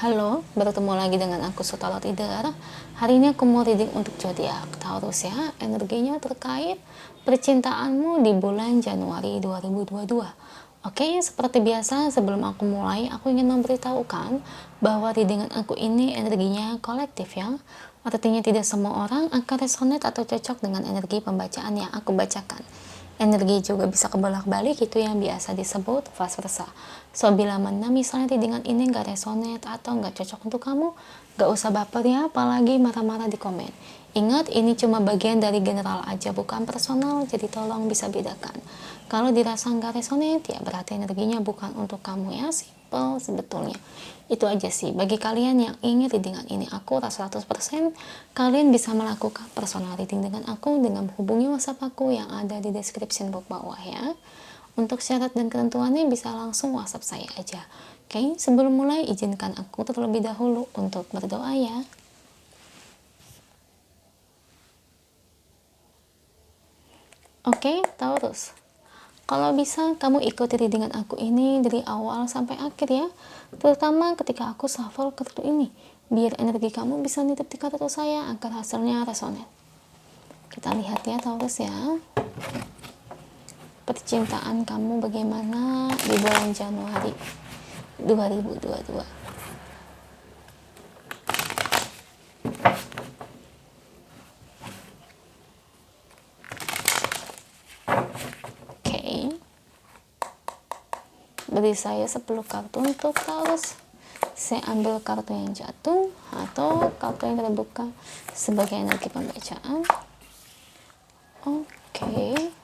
Halo, bertemu lagi dengan aku Sutalo Tider. Hari ini aku mau reading untuk zodiak Taurus ya. Energinya terkait percintaanmu di bulan Januari 2022. Oke, seperti biasa sebelum aku mulai, aku ingin memberitahukan bahwa readingan aku ini energinya kolektif ya. Artinya tidak semua orang akan resonate atau cocok dengan energi pembacaan yang aku bacakan. Energi juga bisa kebolak-balik, itu yang biasa disebut vice versa. So bila mana misalnya readingan ini gak resonate atau gak cocok untuk kamu, gak usah baper ya, apalagi marah-marah di komen. Ingat, ini cuma bagian dari general aja, bukan personal, jadi tolong bisa bedakan. Kalau dirasa gak resonate, ya berarti energinya bukan untuk kamu ya, simple sebetulnya. Itu aja sih, bagi kalian yang ingin readingan ini akurat 100%, kalian bisa melakukan personal reading dengan aku dengan menghubungi WhatsApp aku yang ada di description box bawah ya. Untuk syarat dan ketentuannya bisa langsung WhatsApp saya aja. Oke, sebelum mulai izinkan aku terlebih dahulu untuk berdoa ya. Oke, Taurus. Kalau bisa kamu ikuti readingan aku ini dari awal sampai akhir ya. Terutama ketika aku shuffle kartu ini. Biar energi kamu bisa nitip di kartu saya agar hasilnya resonate. Kita lihat ya Taurus ya. Percintaan kamu bagaimana di bulan Januari 2022. Oke. Beri saya 10 kartu untuk Taurus. Saya ambil kartu yang jatuh atau kartu yang terbuka sebagai energi pembacaan. Oke.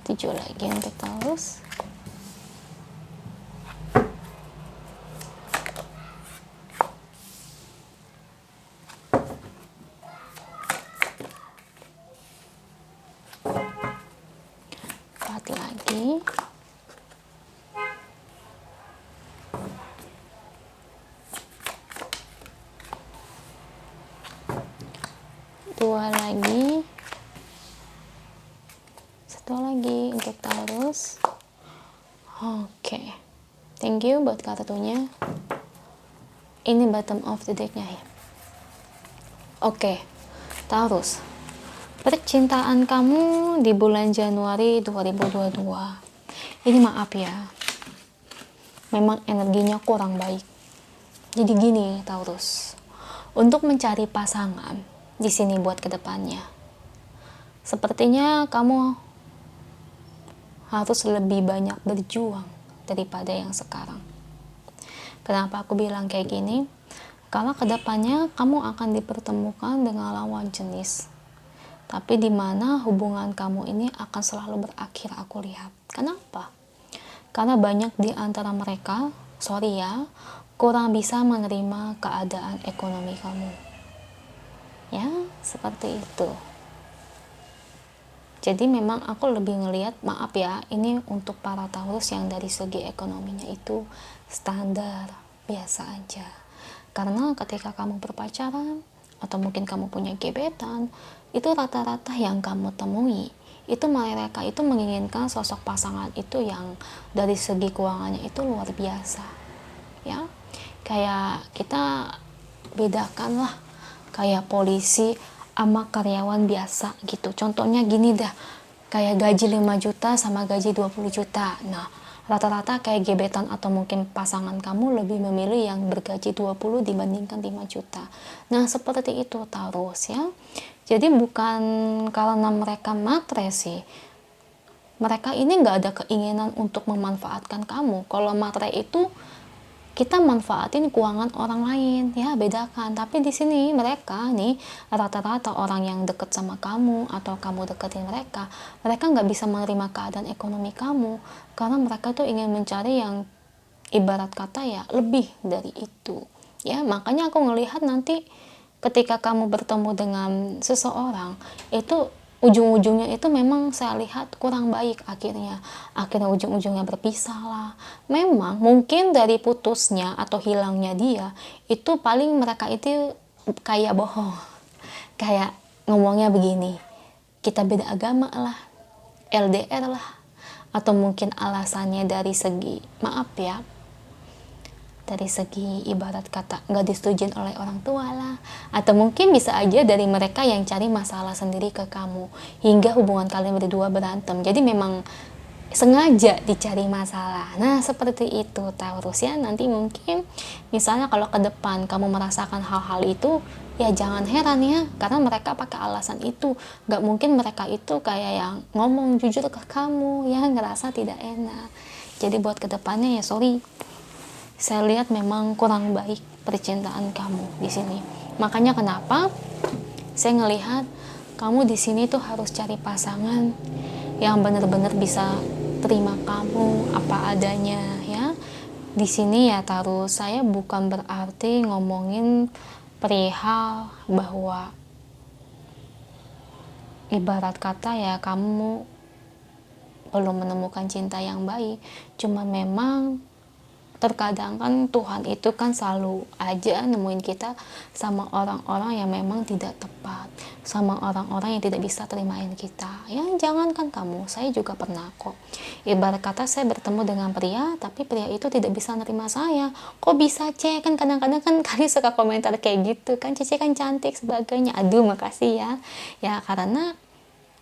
Tujuh lagi untuk Taurus. Empat lagi. Dua lagi. Satu lagi untuk Taurus. Oke. Thank you buat kartunya. Ini bottom of the deck-nya ya. Oke. Taurus. Percintaan kamu di bulan Januari 2022. Ini maaf ya. Memang energinya kurang baik. Jadi gini, Taurus. Untuk mencari pasangan di sini buat kedepannya. Sepertinya kamu harus lebih banyak berjuang daripada yang sekarang. Kenapa aku bilang kayak gini? Karena kedepannya kamu akan dipertemukan dengan lawan jenis. Tapi di mana hubungan kamu ini akan selalu berakhir aku lihat. Kenapa? Karena banyak di antara mereka, sorry ya, kurang bisa menerima keadaan ekonomi kamu. Ya, seperti itu. Jadi memang aku lebih ngelihat, maaf ya, ini untuk para Taurus yang dari segi ekonominya itu standar, biasa aja. Karena ketika kamu berpacaran, atau mungkin kamu punya gebetan, itu rata-rata yang kamu temui, itu mereka itu menginginkan sosok pasangan itu yang dari segi keuangannya itu luar biasa. Ya, kayak kita bedakan lah, kayak polisi sama karyawan biasa gitu. Contohnya gini dah, kayak gaji 5 juta sama gaji 20 juta. Nah, rata-rata kayak gebetan atau mungkin pasangan kamu lebih memilih yang bergaji 20 dibandingkan 5 juta. Nah, seperti itu Taurus ya. Jadi bukan karena mereka matre sih. Mereka ini nggak ada keinginan untuk memanfaatkan kamu. Kalau matre itu kita manfaatin keuangan orang lain, ya bedakan. Tapi di sini mereka nih rata-rata orang yang deket sama kamu atau kamu deketin mereka nggak bisa menerima keadaan ekonomi kamu karena mereka tuh ingin mencari yang ibarat kata ya lebih dari itu. Ya makanya aku ngelihat nanti ketika kamu bertemu dengan seseorang itu ujung-ujungnya itu memang saya lihat kurang baik akhirnya ujung-ujungnya berpisah lah. Memang mungkin dari putusnya atau hilangnya dia itu paling mereka itu kayak bohong, kayak ngomongnya begini, kita beda agama lah, LDR lah, atau mungkin alasannya dari segi, maaf ya, dari segi ibarat kata nggak disetujuin oleh orang tua lah, atau mungkin bisa aja dari mereka yang cari masalah sendiri ke kamu hingga hubungan kalian berdua berantem. Jadi memang sengaja dicari masalah. Nah seperti itu Taurus ya. Nanti mungkin misalnya kalau ke depan kamu merasakan hal-hal itu, ya jangan heran ya, karena mereka pakai alasan itu. Nggak mungkin mereka itu kayak yang ngomong jujur ke kamu ya, ngerasa tidak enak. Jadi buat kedepannya ya sorry, saya lihat memang kurang baik percintaan kamu di sini. Makanya kenapa saya ngelihat kamu di sini tuh harus cari pasangan yang benar-benar bisa terima kamu apa adanya ya. Di sini ya Taruh, saya bukan berarti ngomongin perihal bahwa ibarat kata ya kamu belum menemukan cinta yang baik. Cuman memang terkadang kan Tuhan itu kan selalu aja nemuin kita sama orang-orang yang memang tidak tepat, sama orang-orang yang tidak bisa terimain kita ya. Jangankan kamu, saya juga pernah kok, ibarat kata saya bertemu dengan pria tapi pria itu tidak bisa nerima saya. Kok bisa Cek? Kan kadang-kadang kan kalian suka komentar kayak gitu kan, Cece kan cantik sebagainya. Aduh makasih ya, ya karena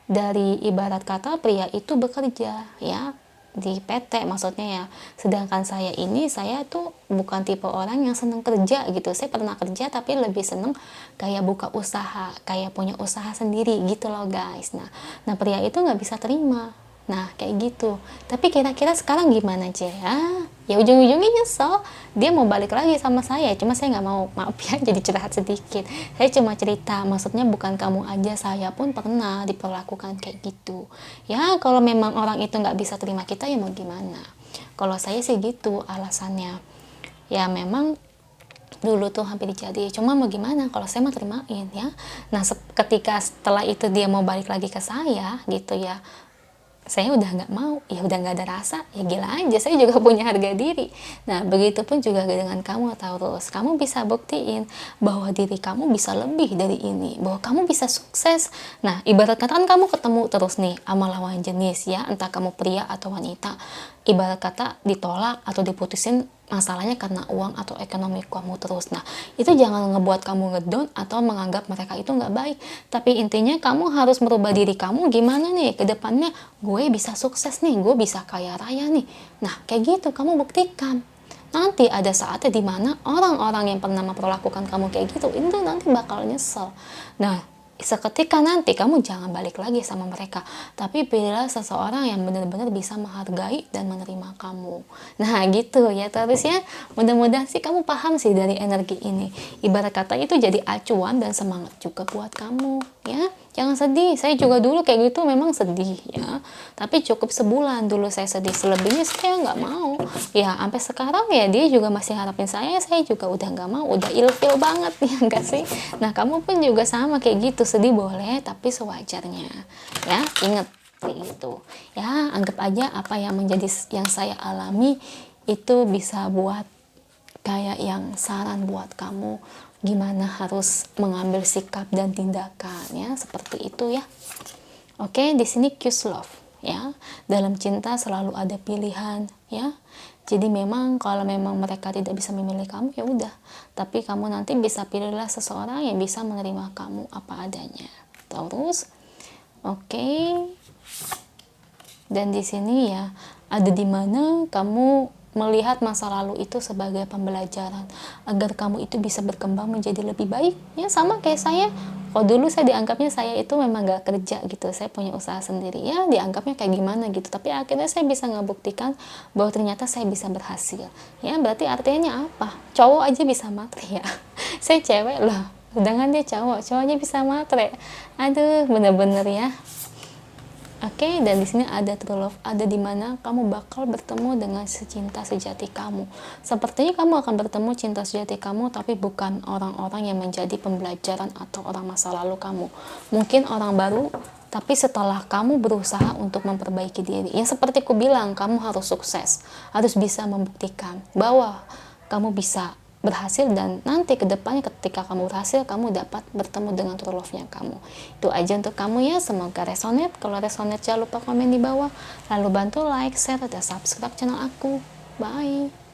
dari ibarat kata pria itu bekerja ya di PT maksudnya ya, sedangkan saya ini, saya tuh bukan tipe orang yang seneng kerja gitu. Saya pernah kerja tapi lebih seneng kayak buka usaha, kayak punya usaha sendiri gitu loh guys. Nah pria itu nggak bisa terima, nah kayak gitu. Tapi kira-kira sekarang gimana Cek ya ujung-ujungnya nyesel, dia mau balik lagi sama saya, cuma saya nggak mau, maaf ya jadi curhat sedikit. Saya cuma cerita, maksudnya bukan kamu aja, saya pun pernah diperlakukan kayak gitu ya. Kalau memang orang itu nggak bisa terima kita ya mau gimana. Kalau saya sih gitu alasannya ya, memang dulu tuh hampir jadi, cuma mau gimana, kalau saya mau terimain ya. Nah ketika setelah itu dia mau balik lagi ke saya gitu ya, saya udah nggak mau, ya udah nggak ada rasa, ya gila aja, saya juga punya harga diri. Nah begitupun juga dengan kamu Taurus, kamu bisa buktiin bahwa diri kamu bisa lebih dari ini, bahwa kamu bisa sukses. Nah ibarat kata kan kamu ketemu terus nih sama lawan jenis ya, entah kamu pria atau wanita, ibarat kata ditolak atau diputusin masalahnya karena uang atau ekonomi kamu terus. Nah itu jangan ngebuat kamu ngedown atau menganggap mereka itu nggak baik, tapi intinya kamu harus merubah diri kamu. Gimana nih ke depannya, gue bisa sukses nih, gue bisa kaya raya nih. Nah kayak gitu kamu buktikan. Nanti ada saatnya dimana orang-orang yang pernah memperlakukan kamu kayak gitu itu nanti bakal nyesel. Nah seketika nanti kamu jangan balik lagi sama mereka, tapi pilihlah seseorang yang benar-benar bisa menghargai dan menerima kamu. Nah gitu ya terus ya, mudah-mudahan sih kamu paham sih dari energi ini. Ibarat kata itu jadi acuan dan semangat juga buat kamu ya. Jangan sedih, saya juga dulu kayak gitu memang sedih ya, tapi cukup sebulan dulu saya sedih, selebihnya saya nggak mau ya. Sampai sekarang ya dia juga masih harapin saya juga udah nggak mau, udah ilfil banget ya enggak sih. Nah kamu pun juga sama kayak gitu, sedih boleh tapi sewajarnya ya. Ingat kayak gitu ya, anggap aja apa yang menjadi yang saya alami itu bisa buat kayak yang saran buat kamu gimana harus mengambil sikap dan tindakan ya, seperti itu ya. Oke, di sini choose love ya. Dalam cinta selalu ada pilihan ya. Jadi memang kalau memang mereka tidak bisa memilih kamu ya udah, tapi kamu nanti bisa pilihlah seseorang yang bisa menerima kamu apa adanya. Terus oke. Dan di sini ya ada dimana kamu melihat masa lalu itu sebagai pembelajaran agar kamu itu bisa berkembang menjadi lebih baik ya. Sama kayak saya, kalau dulu saya dianggapnya saya itu memang gak kerja gitu, saya punya usaha sendiri ya, dianggapnya kayak gimana gitu, tapi akhirnya saya bisa ngebuktikan bahwa ternyata saya bisa berhasil ya. Berarti artinya apa? Cowok aja bisa matre ya. Saya cewek loh, sedangkan dia cowoknya bisa matre. Aduh bener-bener ya. Oke, dan di sini ada true love, ada dimana kamu bakal bertemu dengan secinta sejati kamu. Sepertinya kamu akan bertemu cinta sejati kamu, tapi bukan orang-orang yang menjadi pembelajaran atau orang masa lalu kamu. Mungkin orang baru, tapi setelah kamu berusaha untuk memperbaiki diri. Yang seperti ku bilang, kamu harus sukses, harus bisa membuktikan bahwa kamu bisa berhasil, dan nanti kedepannya ketika kamu berhasil, kamu dapat bertemu dengan true love-nya kamu. Itu aja untuk kamu ya, semoga resonate. Kalau resonate jangan lupa komen di bawah, lalu bantu like, share, dan subscribe channel aku. Bye.